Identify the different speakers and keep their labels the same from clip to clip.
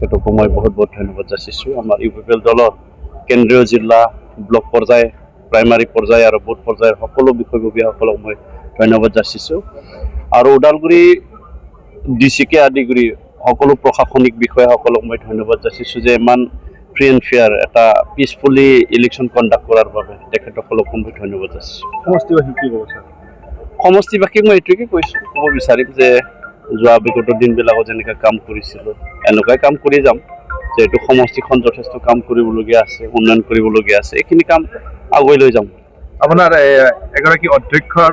Speaker 1: তেখেতকো মই বহুত বহুত ধন্যবাদ যাচিছোঁ। আমাৰ ইউপিপিএল দলৰ কেন্দ্ৰীয় জিলা ব্লক পৰ্যায় প্ৰাইমাৰী পৰ্যায় আৰু বুথ পৰ্যায়ৰ সকলো বিষয়ববীয়াসকলক মই ধন্যবাদ যাচিছোঁ। আৰু ওদালগুৰি ডিচিকে আদি কৰি সকলো প্ৰশাসনিক বিষয়াসকলক মই ধন্যবাদ যাচিছোঁ যে ইমান ফ্ৰী এণ্ড ফেয়াৰ এটা পিচফুলি ইলেকশ্যন কণ্ডাক্ট কৰাৰ বাবে তেখেতসকলকো মই ধন্যবাদ যাচিছোঁ।
Speaker 2: সমষ্টিবাসী কি ক'ব ছাৰ?
Speaker 1: সমষ্টিবাসীক মই এইটোকে ক'ব বিচাৰিম যে যোৱা বিগত দিনবিলাকত যেনেকৈ কাম কৰিছিলোঁ এনেকুৱাই কাম কৰি যাম। যিহেতু সমষ্টিখন যথেষ্ট কাম কৰিবলগীয়া আছে, উন্নয়ন কৰিবলগীয়া আছে, এইখিনি কাম আগুৱাই লৈ যাম।
Speaker 2: আপোনাৰ এগৰাকী অধ্যক্ষৰ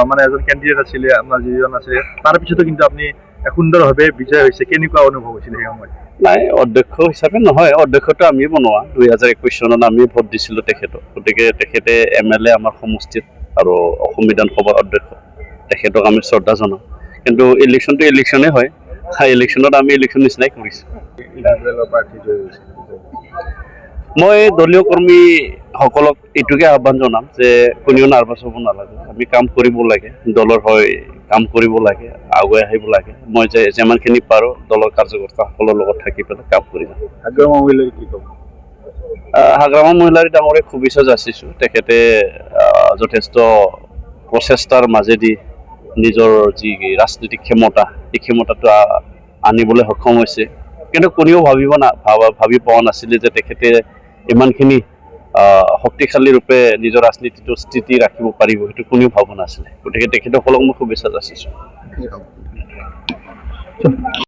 Speaker 2: মানে এজন কেণ্ডিডেট আছিলে, আপোনাৰ যিজন আছিলে, তাৰ পিছতো কিন্তু আপুনি সুন্দৰভাৱে বিজয় হৈছে, কেনেকুৱা অনুভৱ হৈছিল সেই সময়ত?
Speaker 1: নাই, অধ্যক্ষ হিচাপে নহয়, অধ্যক্ষটো আমি বনোৱা 2021 চনত আমি ভোট দিছিলোঁ তেখেতক। গতিকে তেখেতে MLA আমাৰ সমষ্টিত আৰু অসম বিধানসভাৰ অধ্যক্ষ, তেখেতক আমি শ্ৰদ্ধা জনাওঁ। কিন্তু ইলেকশ্যনটো ইলেকশ্যনেই হয়, ইলেকশ্যনত আমি ইলেকশ্যন নিচিনাই কৰিছোঁ। মই দলীয় কৰ্মীসকলক এইটোকে আহ্বান জনাম যে কোনেও নাৰ্ভাছ হ'ব নালাগে, আমি কাম কৰিব লাগে, দলৰ হৈ কাম কৰিব লাগে, আগুৱাই আহিব লাগে। মই যিমানখিনি পাৰোঁ দলৰ কাৰ্যকৰ্তাসকলৰ লগত থাকি পেলাই কাম কৰি যাম।
Speaker 2: হাগ্ৰামা মহিলাই কি ক'ব?
Speaker 1: হাগ্ৰামা মহিলাৰী ডাঙৰীক শুভেচ্ছা যাচিছোঁ। তেখেতে যথেষ্ট প্ৰচেষ্টাৰ মাজেদি নিজৰ যি ৰাজনৈতিক ক্ষমতা, এই ক্ষমতাটো আনিবলৈ সক্ষম হৈছে। কিন্তু কোনেও ভাবি পোৱা নাছিলে যে তেখেতে ইমানখিনি শক্তিশালী ৰূপে নিজৰ ৰাজনীতিটো স্থিতি ৰাখিব পাৰিব, সেইটো কোনেও ভবা নাছিলে। গতিকে তেখেতসকলক মই শুভেচ্ছা যাচিছোঁ।